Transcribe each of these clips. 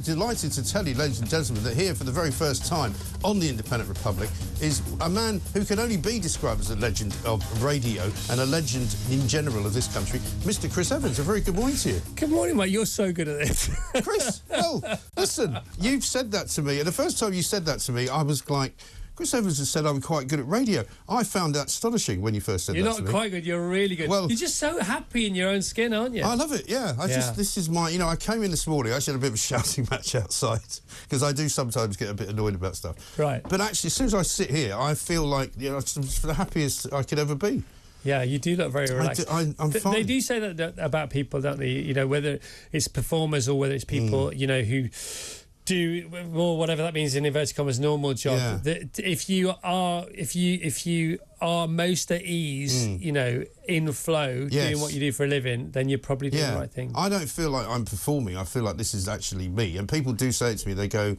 Delighted to tell you, ladies and gentlemen, that here for the very first time on the Independent Republic is a man who can only be described as a legend of radio and a legend in general of this country, Mr. Chris Evans. A very good morning to you. Good morning, mate. You're so good at this. Chris, well, listen, you've said that to me, and the first time you said that to me, I was like, Chris Evans has said I'm quite good at radio. I found that astonishing when you first said that to me. You're not quite good, you're really good. Well, you're just so happy in your own skin, aren't you? I love it, yeah. This is my, I came in this morning, I actually had a bit of a shouting match outside, because I do sometimes get a bit annoyed about stuff. Right. But actually, as soon as I sit here, I feel like, I'm the happiest I could ever be. Yeah, you do look very relaxed. I'm fine. They do say that about people, don't they? Whether it's performers or whether it's people, who do more, whatever that means in inverted commas, normal job. Yeah. That if you are most at ease, in flow, doing what you do for a living, then you're probably doing the right thing. I don't feel like I'm performing. I feel like this is actually me. And people do say it to me. They go,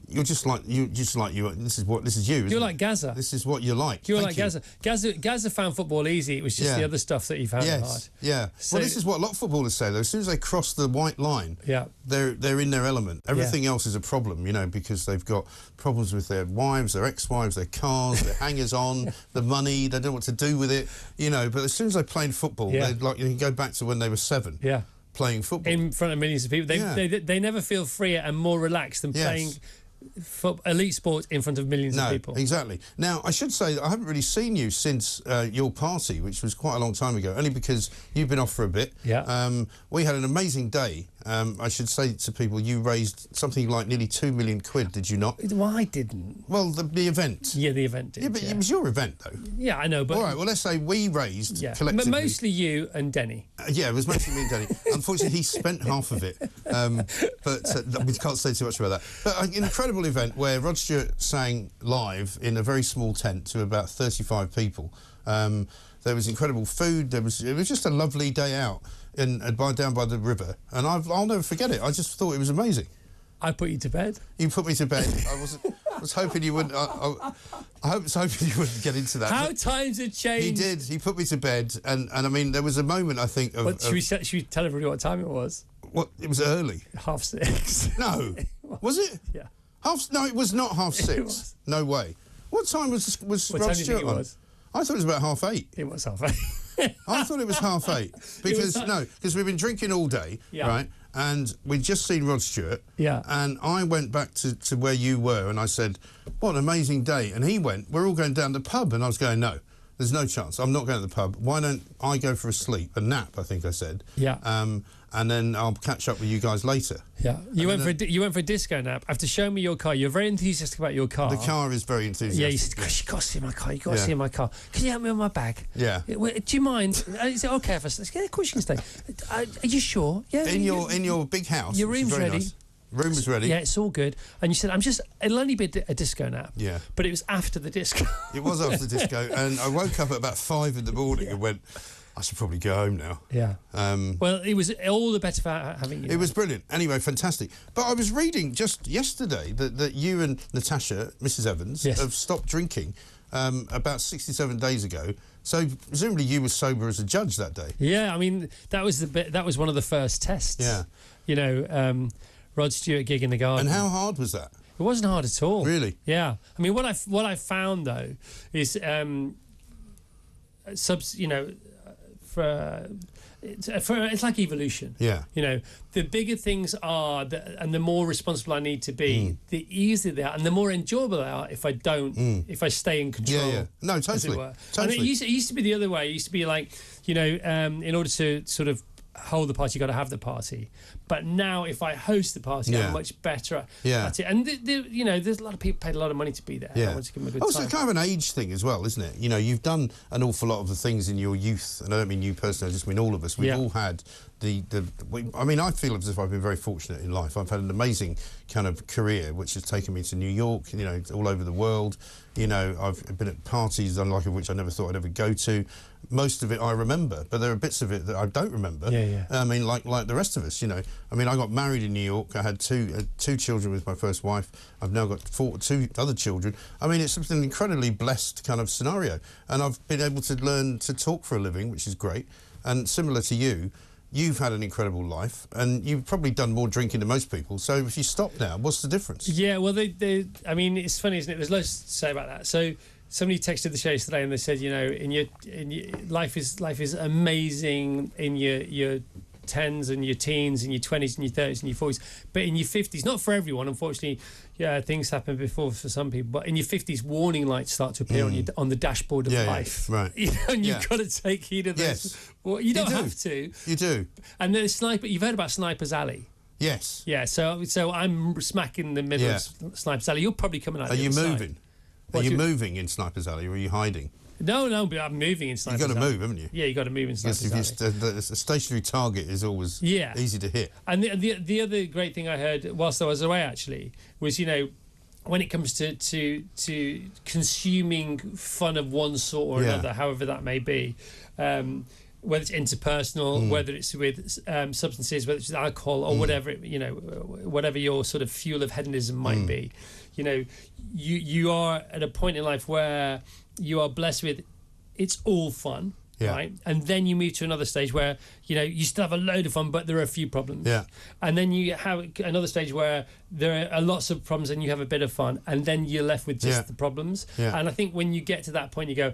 "You're just like you. This is you. You're like Gaza. This is what you're like. You're like Gaza. Gaza found football easy. It was just the other stuff that he found hard. Yeah. So, well, this is what a lot of footballers say, though. As soon as they cross the white line, they're in their element. Everything else is a problem, because they've got problems with their wives, their ex-wives, their cars, their hangers-on, the money. They don't know what to do with it, But as soon as they play football, they're like, you can go back to when they were 7. Yeah. Playing football in front of millions of people. They never feel freer and more relaxed than playing elite sport in front of millions of people. Exactly. Now, I should say that I haven't really seen you since your party, which was quite a long time ago, only because you've been off for a bit. Yeah. We had an amazing day. I should say to people, you raised something like nearly £2 million, did you not? Well, I didn't. Well, the event. Yeah, the event did. Yeah, but it was your event, though. Yeah, I know, but... All right, well, let's say we raised collectively... But mostly you and Denny. Yeah, it was mostly me and Denny. Unfortunately, he spent half of it. But we can't say too much about that. But an incredible event where Rod Stewart sang live in a very small tent to about 35 people. There was incredible food. It was just a lovely day out down by the river, and I'll never forget it. I just thought it was amazing. I put you to bed. You put me to bed. I was hoping you wouldn't. I was hoping you wouldn't get into that. How times have changed. He did. He put me to bed, and I mean, there was a moment, I think, of... Should we tell everybody what time it was? What? It was early. 6:30. No. Was it? Yeah. No, it was not 6:30. No way. What time was Rod Stewart on? I thought it was about 8:30. It was 8:30. I thought it was 8:30 because we've been drinking all day, right? And we'd just seen Rod Stewart. Yeah. And I went back to where you were, and I said, "What an amazing day!" And he went, "We're all going down the pub," and I was going, "No, there's no chance. I'm not going to the pub. Why don't I go for a nap?" I think I said. Yeah. And then I'll catch up with you guys later. Yeah. You went for a disco nap. After showing me your car, you're very enthusiastic about your car. The car is very enthusiastic. Yeah, you said, "Gosh, you got to see my car. You got to see my car. Can you help me with my bag?" Yeah. Do you mind? I said, "Okay, if I say, yeah, of course you can stay." Are you sure? Yeah. In your big house. Your room's ready. Nice. Room was ready. Yeah, it's all good. And you said, it'll only be a disco nap. Yeah. But it was after the disco. It was after the disco, and I woke up at about 5 in the morning and went, I should probably go home now. Yeah. Well, it was all the better for having you. It was brilliant. Anyway, fantastic. But I was reading just yesterday that you and Natasha, Mrs. Evans, have stopped drinking about 67 days ago. So presumably you were sober as a judge that day. Yeah, I mean, that was one of the first tests. Yeah. Rod Stewart gig in the garden. And how hard was that? It wasn't hard at all. Really? Yeah. I mean, what I found though is it's like evolution. Yeah. The bigger things are, and the more responsible I need to be, the easier they are, and the more enjoyable they are if I stay in control. Yeah. No, totally. And it used to be the other way. It used to be like, in order to sort of hold the party, you got to have the party. But now, if I host the party, I'm much better at it. And there's a lot of people paid a lot of money to be there. Yeah. I want to give them a good time. Also, kind of an age thing as well, isn't it? You've done an awful lot of the things in your youth, and I don't mean you personally, I just mean all of us. We've all had I feel as if I've been very fortunate in life. I've had an amazing kind of career, which has taken me to New York, all over the world. I've been at parties, unlike of which I never thought I'd ever go to. Most of it I remember, but there are bits of it that I don't remember. Yeah. I mean, like the rest of us, I mean, I got married in New York. I had two children with my first wife. I've now got two other children. I mean, it's an incredibly blessed kind of scenario. And I've been able to learn to talk for a living, which is great. And similar to you, you've had an incredible life, and you've probably done more drinking than most people. So if you stop now, what's the difference? Yeah, well, I mean, it's funny, isn't it? There's loads to say about that. So somebody texted the show yesterday, and they said, you know, in your life is amazing in your 10s and your teens and your 20s and your 30s and your 40s, but in your 50s, not for everyone, unfortunately. Yeah, things happen before for some people, but in your 50s, warning lights start to appear on the dashboard of life. Yeah, right. You know, and you've got to take heed of this. Yes. Well, you don't have to. You do. And then you've heard about Sniper's Alley. Yes. Yeah. So I'm smack in the middle of Sniper's Alley. You're probably coming out. Are you moving? Are you moving in Sniper's Alley, or are you hiding? No, but I'm moving in Sniper's Alley. You've got to move, haven't you? Yeah, you got to move in Sniper's Alley. The stationary target is always easy to hit. And the other great thing I heard whilst I was away actually was, you know, when it comes to consuming fun of one sort or another, however that may be, whether it's interpersonal, whether it's with substances, whether it's with alcohol or whatever, you know, whatever your sort of fuel of hedonism might be, you know, you are at a point in life where you are blessed with it's all fun. Right, and then you move to another stage where, you know, you still have a load of fun, but there are a few problems. And then you have another stage where there are lots of problems and you have a bit of fun, and then you're left with just the problems. And I think when you get to that point, you go,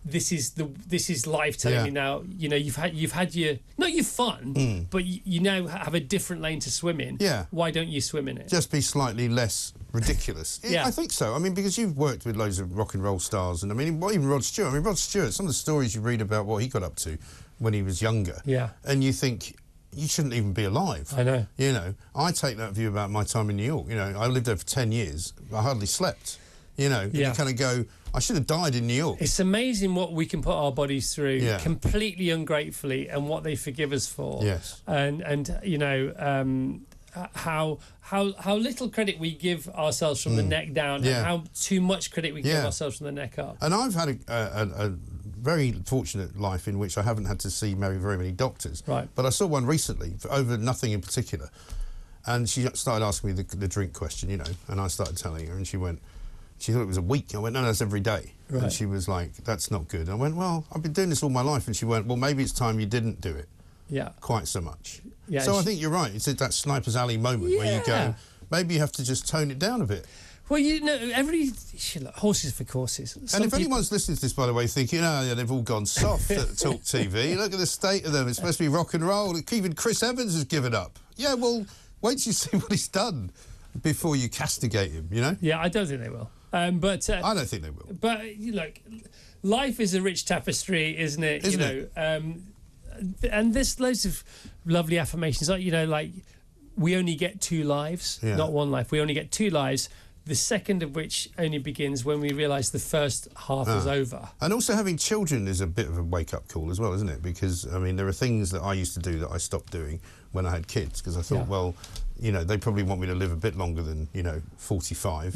this is life telling me now, you know, you've had your fun, but you now have a different lane to swim in. Why don't you swim in it? Just be slightly less ridiculous. I think so. I mean, because you've worked with loads of rock and roll stars, and I mean, even Rod Stewart. I mean, Rod Stewart, some of the stories you read about what he got up to when he was younger, and you think you shouldn't even be alive. I know. You know, I take that view about my time in New York. You know, I lived there for 10 years. I hardly slept. You know, you kind of go, I should have died in New York. It's amazing what we can put our bodies through completely ungratefully, and what they forgive us for. And you know, how little credit we give ourselves from the neck down, and how too much credit we give ourselves from the neck up. And I've had a very fortunate life in which I haven't had to see very many doctors. Right. But I saw one recently over nothing in particular, and she started asking me the drink question, you know, and I started telling her, and she went. She thought it was a week. I went, no, that's every day. Right. And she was like, that's not good. I went, well, I've been doing this all my life. And she went, well, maybe it's time you didn't do it quite so much. So I think you're right. It's that Sniper's Alley moment where you go, maybe you have to just tone it down a bit. Well, you know, horses for courses. And if anyone's listening to this, by the way, thinking, they've all gone soft at TalkTV, look at the state of them. It's supposed to be rock and roll. Even Chris Evans has given up. Yeah, well, wait till you see what he's done before you castigate him, you know? Yeah, I don't think they will. But I don't think they will. But look, life is a rich tapestry, isn't it? Isn't it? And there's loads of lovely affirmations. Like, you know, like we only get two lives, not one life. We only get two lives. The second of which only begins when we realise the first half is over. And also having children is a bit of a wake-up call as well, isn't it? Because, I mean, there are things that I used to do that I stopped doing when I had kids, because I thought, well, you know, they probably want me to live a bit longer than, you know, 45.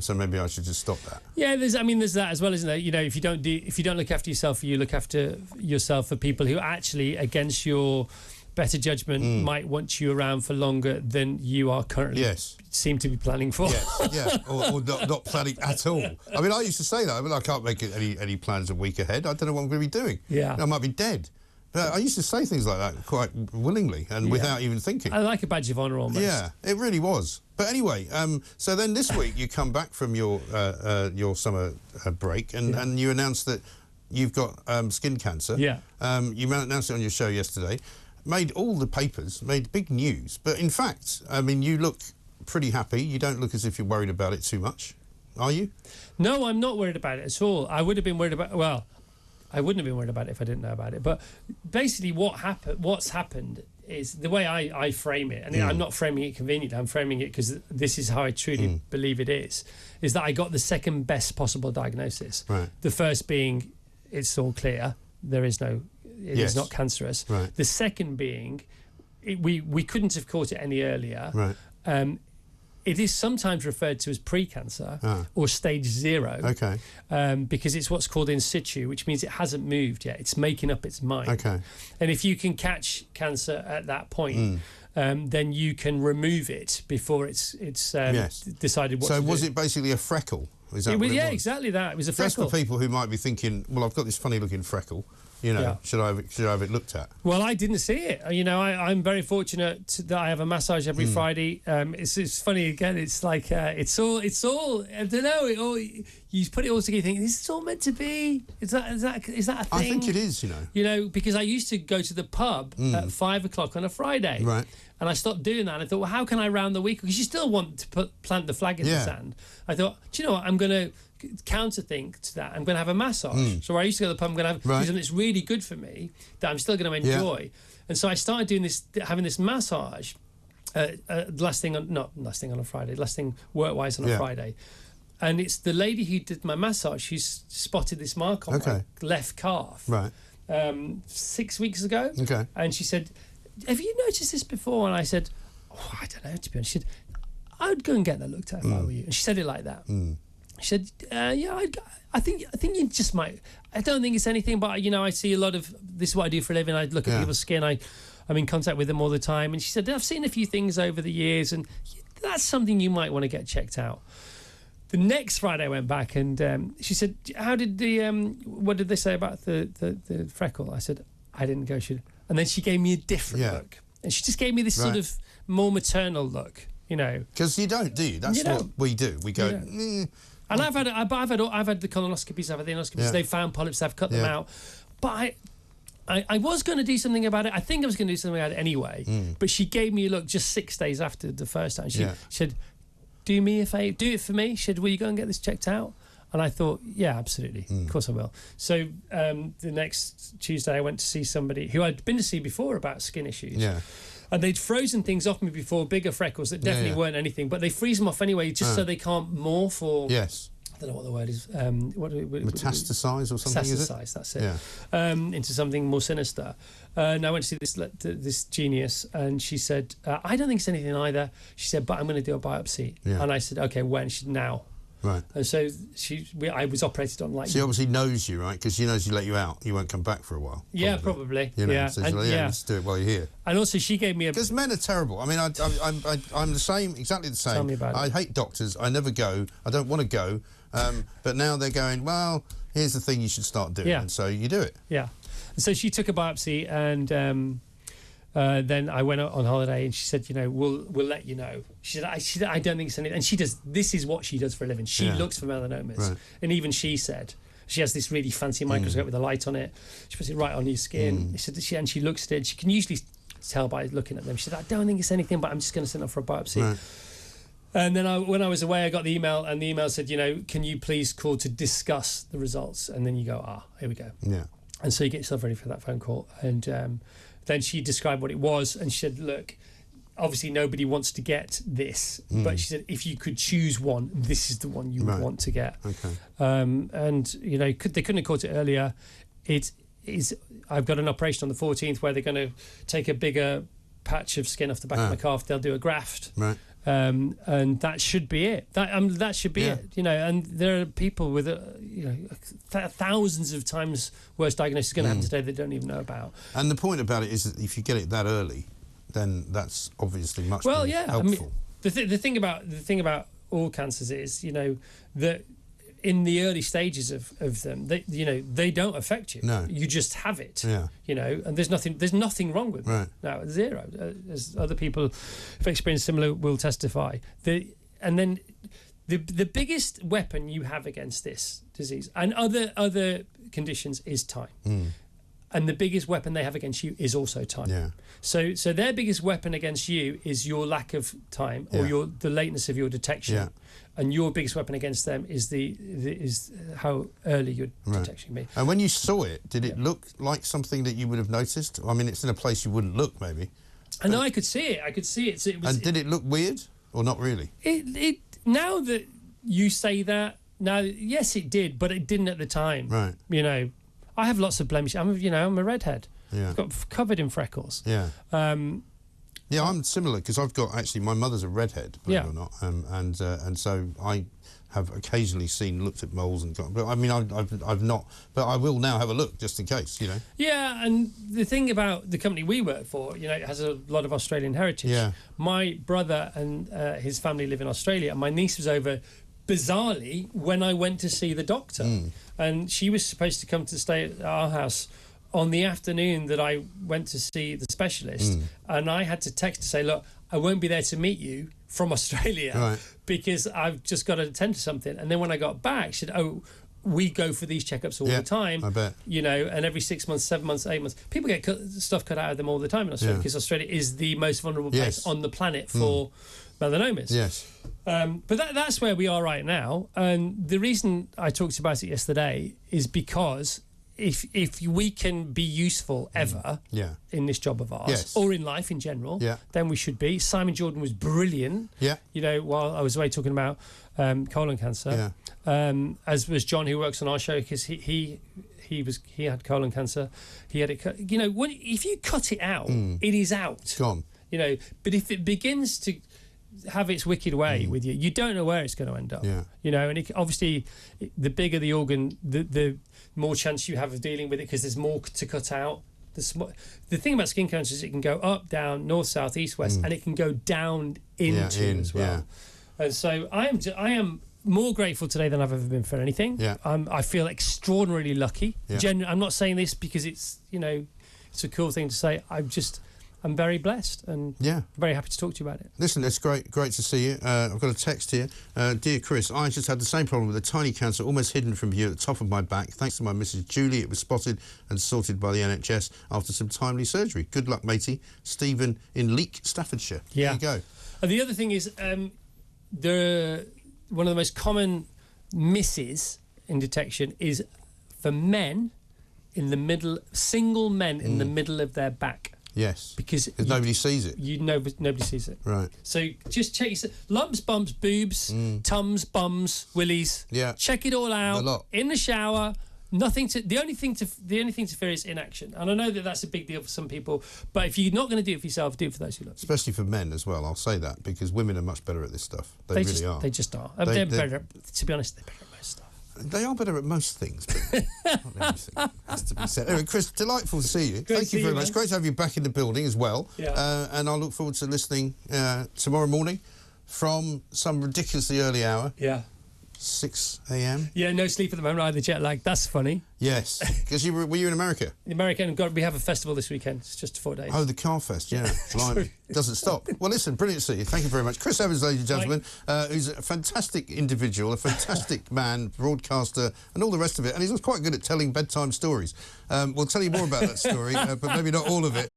So maybe I should just stop that. Yeah, there's that as well, isn't there? You know, if you don't look after yourself, you look after yourself for people who actually, against your better judgment, might want you around for longer than you are currently seem to be planning for. Or not planning at all. I mean, I used to say that. I mean, I can't make any plans a week ahead. I don't know what I'm going to be doing. I might be dead. But I used to say things like that quite willingly and without even thinking. I like a badge of honour almost. Yeah, it really was. But anyway, so then this week you come back from your summer break and you announced that you've got skin cancer. You announced it on your show yesterday. Made all the papers, made big news. But in fact, I mean, you look pretty happy. You don't look as if you're worried about it too much, are you? No, I'm not worried about it at all. I would have been worried about, well, I wouldn't have been worried about it if I didn't know about it. But basically what's happened is the way I frame it, and I'm not framing it conveniently, I'm framing it because this is how I truly believe it is that I got the second best possible diagnosis. Right. The first being, it's all clear, it is not cancerous. Right. The second being, we couldn't have caught it any earlier. Right. It is sometimes referred to as pre-cancer or stage 0. Okay. Because it's what's called in situ, which means it hasn't moved yet. It's making up its mind. Okay. And if you can catch cancer at that point, then you can remove it before it's decided what to do. So was it basically a freckle? Is that what it was? Exactly that. It was a freckle. Just for people who might be thinking, well, I've got this funny-looking freckle. You know, should I have it looked at? Well, I didn't see it. You know, I'm very fortunate that I have a massage every Friday. It's funny again. It's like it's all. I don't know. You put it all together. You think this is all meant to be. Is that a thing? I think it is. You know, because I used to go to the pub at 5 o'clock on a Friday. Right. And I stopped doing that. And I thought, well, how can I round the week? Because you still want to plant the flag in the sand. I thought, do you know what? I'm going to counterthink to that. I'm going to have a massage. So I used to go to the pub. I'm going to have something that's really good for me that I'm still going to enjoy. Yeah. And so I started doing this, having this massage. Last thing on a Friday. Last thing work-wise on a Friday. And it's the lady who did my massage who's spotted this mark on my left calf. Right. 6 weeks ago. Okay. And she said, have you noticed this before? And I said, oh, I don't know, to be honest. She said, I would go and get that looked at if I were you. And she said it like that. She said, yeah, I think you just might. I don't think it's anything, but, you know, I see a lot of, this is what I do for a living. I look at people's skin. I'm in contact with them all the time. And she said, I've seen a few things over the years, and that's something you might want to get checked out. The next Friday I went back, and she said, how did what did they say about the freckle? I said, I didn't go. And then she gave me a different look. And she just gave me this sort of more maternal look, you know. Because you don't, do you? That's what we do. We go... And I've had the colonoscopies, I've had the endoscopies. They've found polyps, I've cut them out. But I was going to do something about it. I think I was going to do something about it anyway. But she gave me a look just 6 days after the first time. She said, do me a favour, do it for me. She said, will you go and get this checked out? And I thought, yeah, absolutely. Of course I will. So the next Tuesday I went to see somebody who I'd been to see before about skin issues. Yeah. And they'd frozen things off me before, bigger freckles that definitely weren't anything, but they freeze them off anyway just so they can't morph or... Yes. I don't know what the word is. Metastasize or something, is it? Metastasize, that's it. Yeah. Into something more sinister. And I went to see this genius, and she said, I don't think it's anything either. She said, but I'm going to do a biopsy. Yeah. And I said, okay, when? She said, now. Right. And so I was operated on like... She obviously knows you, right? Because she knows you let you out. You won't come back for a while. Probably. Yeah, probably. You know, yeah. So let's do it while you're here. And also she gave me a... Because men are terrible. I mean, I'm the same, exactly the same. Tell me about it. I hate doctors. I never go. I don't want to go. But now they're going, well, here's the thing you should start doing. Yeah. And so you do it. Yeah. And so she took a biopsy, and... then I went on holiday, and she said, you know, we'll let you know. She said, I don't think it's anything. And she does, this is what she does for a living. She looks for melanomas. Right. And even she said, she has this really fancy microscope with a light on it. She puts it right on your skin. And she looks at it. She can usually tell by looking at them. She said, I don't think it's anything, but I'm just going to send off for a biopsy. Right. And then when I was away, I got the email, and the email said, you know, can you please call to discuss the results? And then you go, here we go. Yeah. And so you get yourself ready for that phone call. And then she described what it was, and she said, look, obviously nobody wants to get this, but she said, if you could choose one, this is the one you would want to get. Okay. And, you know, they couldn't have caught it earlier. I've got an operation on the 14th where they're going to take a bigger patch of skin off the back of my calf. They'll do a graft. Right. And that should be it. That should be it. You know, and there are people with thousands of times worse diagnosis going to happen today they don't even know about. And the point about it is that if you get it that early, then that's obviously much more helpful. I mean, the thing about all cancers is, you know, that in the early stages of them, they don't affect you. No. You just have it. Yeah. You know, and there's nothing wrong with it. No, zero. As other people who've experienced similar will testify. And then the biggest weapon you have against this disease and other conditions is time. And the biggest weapon they have against you is also time. Yeah. So their biggest weapon against you is your lack of time or the lateness of your detection. Yeah. And your biggest weapon against them is is how early your detection can be. And when you saw it, did it look like something that you would have noticed? I mean, it's in a place you wouldn't look, maybe. And I could see it. So it was, and did it look weird or not really? It now that you say that, now, yes, it did, but it didn't at the time. Right. You know, I have lots of blemishes. I'm a redhead. Yeah. I've got covered in freckles. Yeah. Yeah, I'm similar because I've got my mother's a redhead, believe it or not, and so I have occasionally looked at moles and got. But I mean, I've not, but I will now have a look just in case, you know. Yeah, and the thing about the company we work for, you know, it has a lot of Australian heritage. Yeah. My brother and his family live in Australia, and my niece was over. Bizarrely, when I went to see the doctor, and she was supposed to come to stay at our house on the afternoon that I went to see the specialist, and I had to text to say, look, I won't be there to meet you from Australia because I've just got to attend to something. And then when I got back, she said, oh, we go for these checkups all the time. I bet. You know, and every 6 months, 7 months, 8 months, people get stuff cut out of them all the time in Australia because Australia is the most vulnerable place on the planet for melanomas. Yes. But that's where we are right now. And the reason I talked about it yesterday is because if we can be useful ever in this job of ours or in life in general, then we should be. Simon Jordan was brilliant. You know, while I was away talking about colon cancer, as was John, who works on our show, because he had colon cancer. He had it cut. You know, if you cut it out, it is out. Gone. You know, but if it begins to have its wicked way with you, you don't know where it's going to end up. You know, and obviously, the bigger the organ, the more chance you have of dealing with it because there's more to cut out. The thing about skin cancer is it can go up, down, north, south, east, west, and it can go down into as well. And so I am more grateful today than I've ever been for anything. I feel extraordinarily lucky. I'm not saying this because it's, you know, it's a cool thing to say. I'm very blessed and very happy to talk to you about it. Listen, it's great to see you. I've got a text here. Dear Chris, I just had the same problem with a tiny cancer almost hidden from view at the top of my back. Thanks to my Mrs. Julie, it was spotted and sorted by the NHS after some timely surgery. Good luck, matey. Stephen in Leek, Staffordshire. There you go. And the other thing is, one of the most common misses in detection is for men in the middle, single men in the middle of their back. Yes, because nobody sees it. Nobody sees it. Right. So just check your lumps, bumps, boobs, tums, bums, willies. Check it all out. A lot. In the shower. Nothing to. The only thing to fear is inaction. And I know that that's a big deal for some people. But if you're not going to do it for yourself, do it for those who love you. Especially for men as well. I'll say that because women are much better at this stuff. They really are. They just are. They're better. To be honest, they're better at most stuff. They are better at most things, but not everything has to be said. Anyway, Chris, delightful to see you. Thank you very much. Great to have you back in the building as well. And I'll look forward to listening tomorrow morning from some ridiculously early hour. 6 a.m. No sleep at the moment, either jet lag. That's funny. Yes, because were you in America? In America, and we have a festival this weekend. It's just 4 days. Oh, the Car Fest, blimey. Doesn't stop. Well, listen, brilliant to see you. Thank you very much. Chris Evans, ladies and gentlemen, who's a fantastic individual, a fantastic man, broadcaster, and all the rest of it. And he's quite good at telling bedtime stories. We'll tell you more about that story, but maybe not all of it.